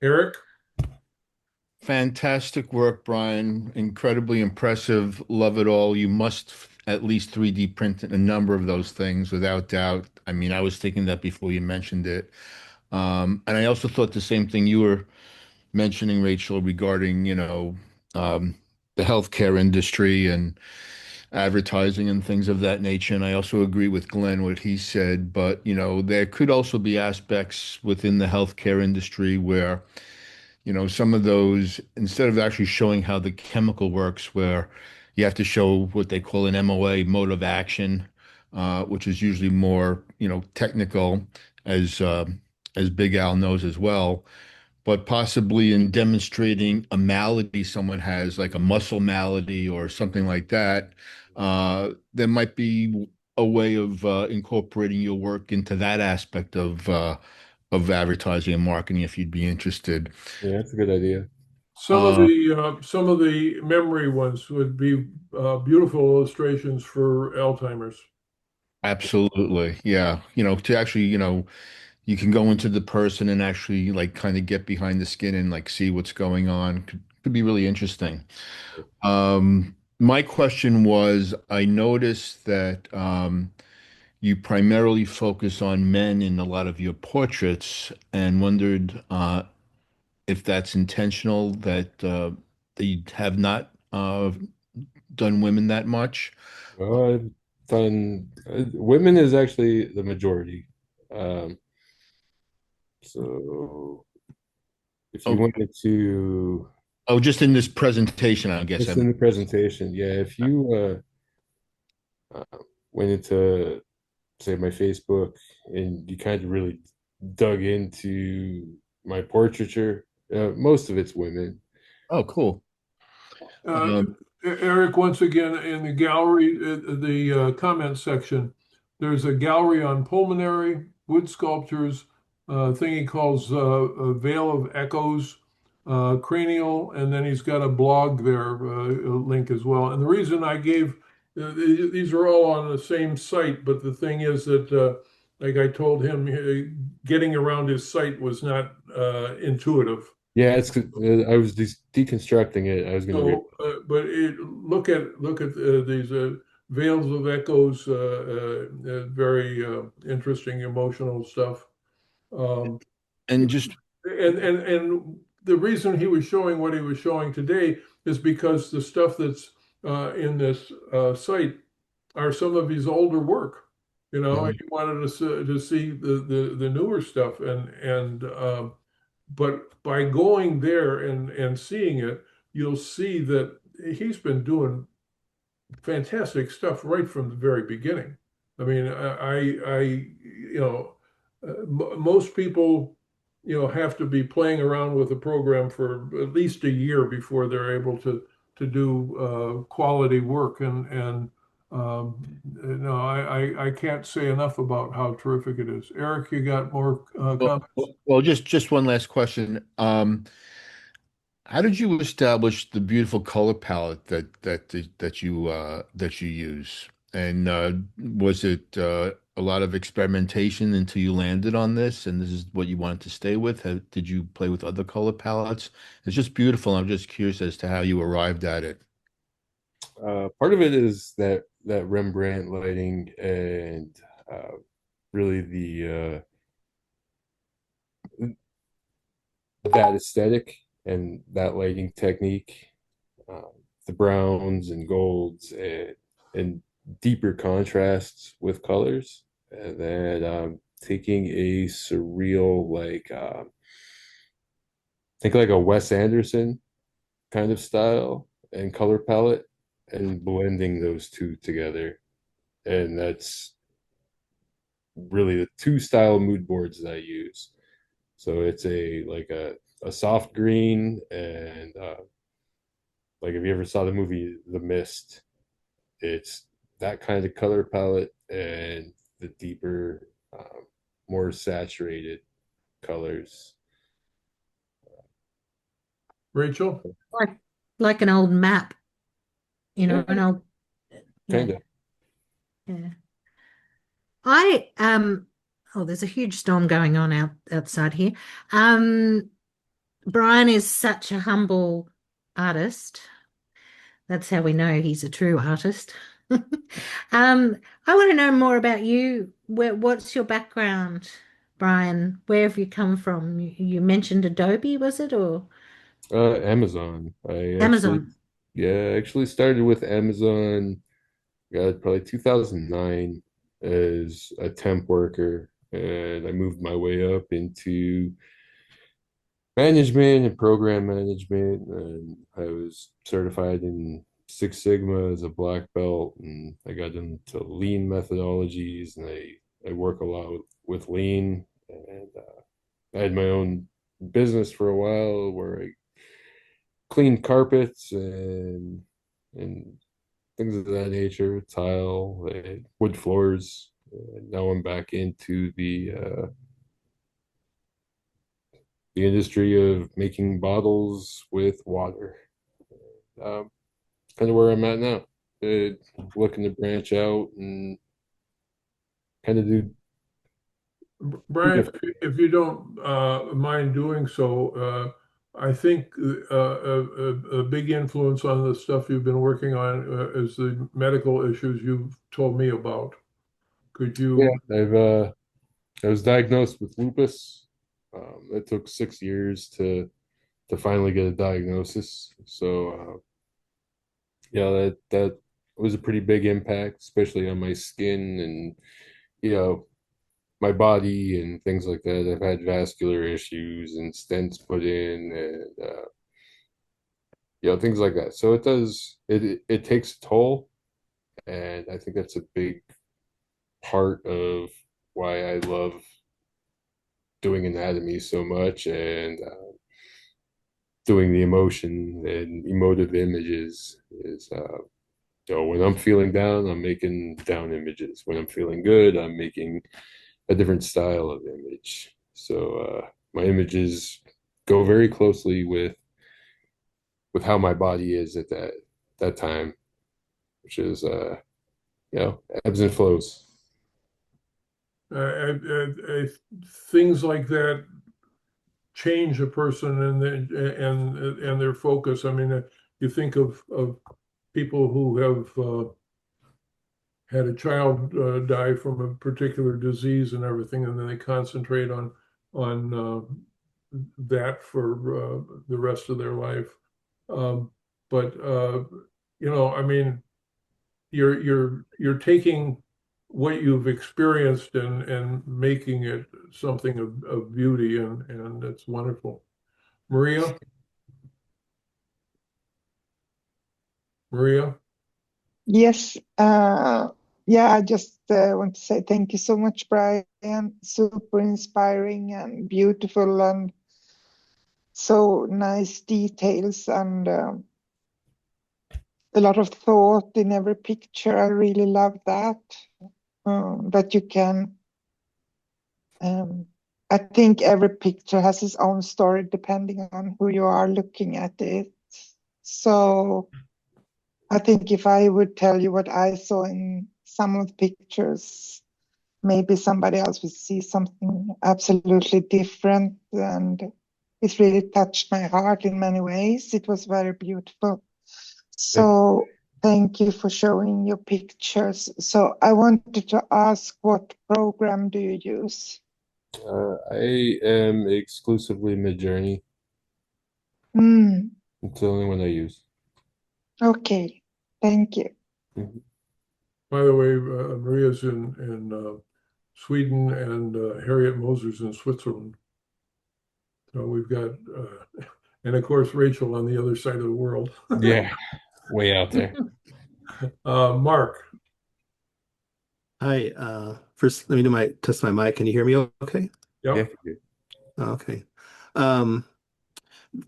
Eric? Fantastic work, Brian. Incredibly impressive. Love it all. You must at least 3D print a number of those things without doubt. I mean, I was thinking that before you mentioned it. And I also thought the same thing you were mentioning, Rachel, regarding, um, the healthcare industry and advertising and things of that nature. And I also agree with Glenn what he said, but there could also be aspects within the healthcare industry where, some of those, instead of actually showing how the chemical works, where you have to show what they call an MOA, mode of action, which is usually more, technical, as Big Al knows as well, but possibly in demonstrating a malady someone has, like a muscle malady or something like that, there might be a way of incorporating your work into that aspect of advertising and marketing if you'd be interested. Yeah, that's a good idea. Uh, Some of the memory ones would be beautiful illustrations for Alzheimer's. Absolutely. Yeah. To actually, you can go into the person and actually like kind of get behind the skin and like see what's going on. Could be really interesting. My question was, I noticed that you primarily focus on men in a lot of your portraits and wondered if that's intentional, that you have not done women that much. Well, I've done women is actually the majority. Um, so if you Oh, wanted to, oh, just in this presentation, I guess. just in the presentation, yeah, if you went into say my Facebook and you kind of really dug into my portraiture, most of it's women. Oh, cool. Uh, Um, Eric, once again, in the gallery, the comment section, there's a gallery on pulmonary, wood sculptures, thing he calls a Veil of Echoes, cranial, and then he's got a blog there, a link as well. And the reason I gave, these are all on the same site, but the thing is that, like I told him, getting around his site was not intuitive. Yeah, I was just deconstructing it. I was going to read. So, but look at these veils of echoes, very interesting emotional stuff. Um, and just and the reason he was showing what he was showing today is because the stuff that's in this site are some of his older work, and he wanted us to see the newer stuff, but by going there and seeing it, you'll see that he's been doing fantastic stuff right from the very beginning. I mean, most people, have to be playing around with the program for at least a year before they're able to do quality work. And no, I can't say enough about how terrific it is. Eric, you got more well, comments? well, just one last question. How did you establish the beautiful color palette that you use? And was it a lot of experimentation until you landed on this, and this is what you wanted to stay with? Did you play with other color palettes? It's just beautiful. I'm just curious as to how you arrived at it. Part of it is that Rembrandt lighting and really the that aesthetic and that lighting technique, um, the browns and golds and deeper contrasts with colors, and then taking a surreal think like a Wes Anderson kind of style and color palette and blending those two together. And that's really the two style mood boards that I use. So it's a soft green and like if you ever saw the movie The Mist, it's that kind of color palette and the deeper, more saturated colors. Rachel? Like an old map, Yeah, an old, kind yeah, of. yeah. I oh, there's a huge storm going on outside here. Um, Brian is such a humble artist. That's how we know he's a true artist. I want to know more about you. What's your background, Brian? Where have you come from? You mentioned Adobe, was it, or Amazon. Amazon? I actually started with Amazon, God, probably 2009 as a temp worker, and I moved my way up into management and program management, and I was certified in Six Sigma as a black belt, and I got into lean methodologies, and I work a lot with lean, and I had my own business for a while where I cleaned carpets and things of that nature, tile, wood floors. Now I'm back into the industry of making bottles with water. Um, Kind of where I'm at now. Looking to branch out and kind of do Brian, different. if you don't mind doing so, I think a big influence on the stuff you've been working on is the medical issues you've told me about. Could Yeah, you? I was diagnosed with lupus. It took 6 years to finally get a diagnosis. So yeah, that was a pretty big impact, especially on my skin and you know my body and things like that. I've had vascular issues and stents put in, and things like that. So it takes a toll, and I think that's a big part of why I love doing anatomy so much and doing the emotion and emotive images is when I'm feeling down, I'm making down images. When I'm feeling good, I'm making a different style of image. So my images go very closely with how my body is at that time, which is ebbs and flows. Things like that change a person and their focus. I mean, you think of people who have had a child die from a particular disease and everything, and then they concentrate on that for the rest of their life. But I mean, you're taking what you've experienced and making it something of beauty, and it's wonderful. Maria, Maria. Yes. Yeah, I just want to say thank you so much, Brian. Super inspiring and beautiful and so nice details and a lot of thought in every picture. I really love that. That you can I think every picture has its own story depending on who you are looking at it. So I think if I would tell you what I saw in some of the pictures, maybe somebody else would see something absolutely different. And it really touched my heart in many ways. It was very beautiful. So thank you for showing your pictures. So I wanted to ask, what program do you use? I am exclusively Midjourney. Mm, It's the only one I use. okay, thank you. Mhm. By the way, Maria's in Sweden and Harriet Moser's in Switzerland. So we've got, and of course, Rachel on the other side of the world. Yeah, way out there. Mark. Hi, first let me do my test my mic. Can you hear me okay? Yep. Yeah. Okay. Um,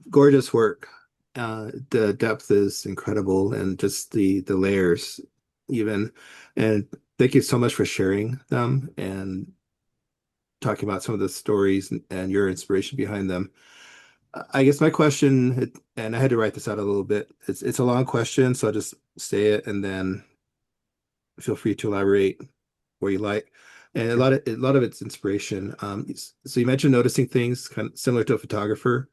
Gorgeous work. The depth is incredible and just the layers even. And thank you so much for sharing them and talking about some of the stories and your inspiration behind them. I guess my question, and I had to write this out a little bit. It's a long question, so I'll just say it and then feel free to elaborate where you like. And a lot of it's inspiration. So you mentioned noticing things kind of similar to a photographer,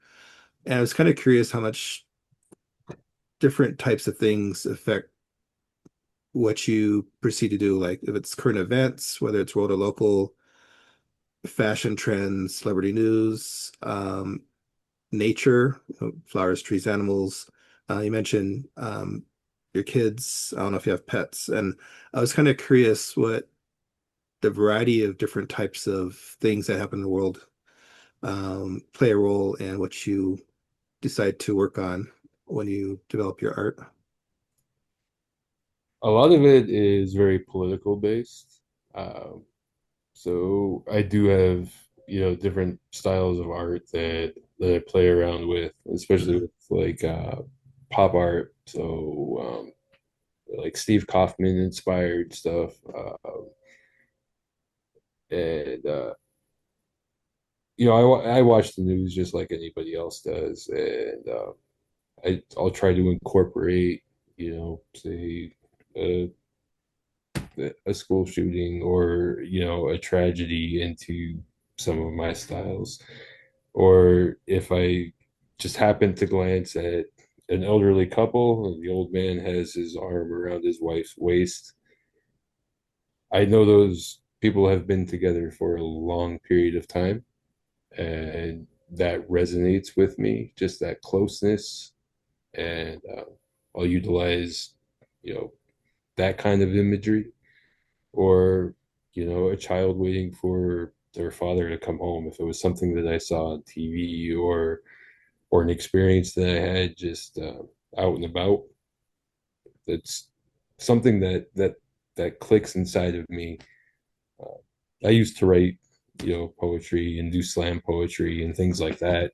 and I was kind of curious how much different types of things affect what you proceed to do. Like if it's current events, whether it's world or local, fashion trends, celebrity news, nature, flowers, trees, animals. You mentioned your kids. I don't know if you have pets, and I was kind of curious what the variety of different types of things that happen in the world play a role in what you decide to work on when you develop your art. A lot of it is very political based. Um, so I do have, different styles of art that I play around with, especially with like pop art. So like Steve Kaufman inspired stuff. And I watch the news just like anybody else does, and I'll try to incorporate, say a, a school shooting or a tragedy into some of my styles, or if I just happen to glance at an elderly couple and the old man has his arm around his wife's waist, I know those people have been together for a long period of time, and that resonates with me, just that closeness. And I'll utilize, you know, that kind of imagery, or a child waiting for their father to come home. If it was something that I saw on TV, or an experience that I had just out and about, that's something that clicks inside of me. I used to write, poetry and do slam poetry and things like that.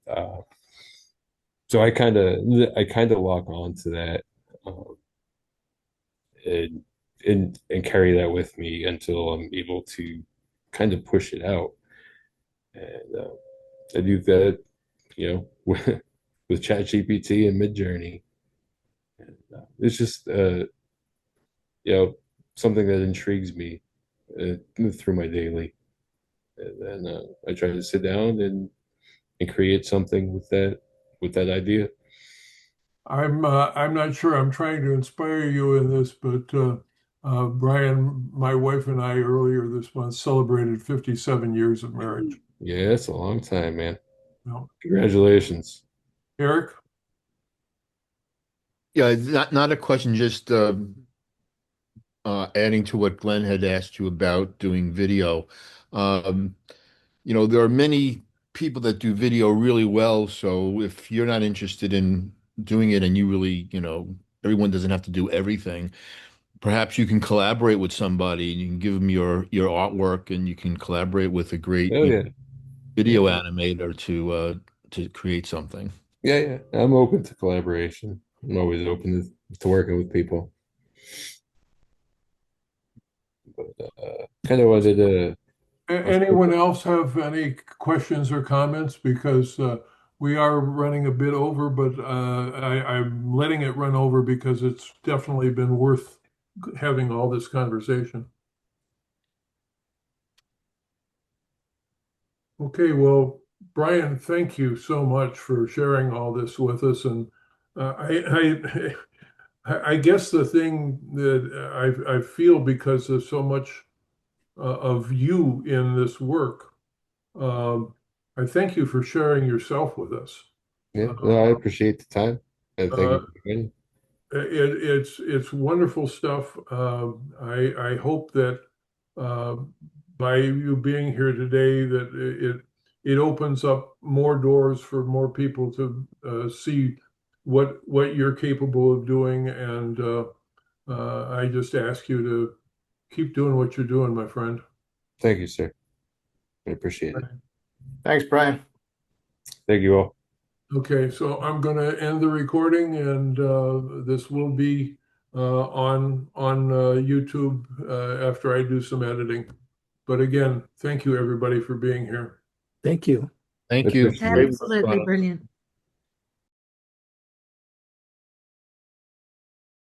So I kind of lock on to that, um, and and carry that with me until I'm able to kind of push it out. And I do that, with ChatGPT and Midjourney. And, it's just you know something that intrigues me through my daily, and then I try to sit down and create something with that idea. I'm not sure I'm trying to inspire you in this, but Brian, my wife and I earlier this month celebrated 57 years of marriage. Yeah, it's a long time, man. No. Congratulations. Eric? Yeah, not a question, just adding to what Glenn had asked you about doing video. Um, there are many people that do video really well. So if you're not interested in doing it and you really, everyone doesn't have to do everything. Perhaps you can collaborate with somebody and you can give them your artwork and you can collaborate with a great, Oh yeah, video yeah, animator to create something. yeah, yeah. I'm open to collaboration. I'm always open to working with people. But kind of wanted to Anyone else have any questions or comments? Because we are running a bit over, but I'm letting it run over because it's definitely been worth having all this conversation. Okay, well, Brian, thank you so much for sharing all this with us. And I guess the thing that I feel, because there's so much of you in this work, I thank you for sharing yourself with us. Yeah, no, I appreciate the time. And thank you for being. It's wonderful stuff. I hope that by you being here today, that it opens up more doors for more people to see what you're capable of doing. And I just ask you to keep doing what you're doing, my friend. Thank you, sir. I appreciate it. Thanks, Brian. Thank you all. Okay, so I'm going to end the recording, and this will be on YouTube after I do some editing. But again, thank you everybody for being here. Thank you. Thank you. Appreciate it. Absolutely brilliant.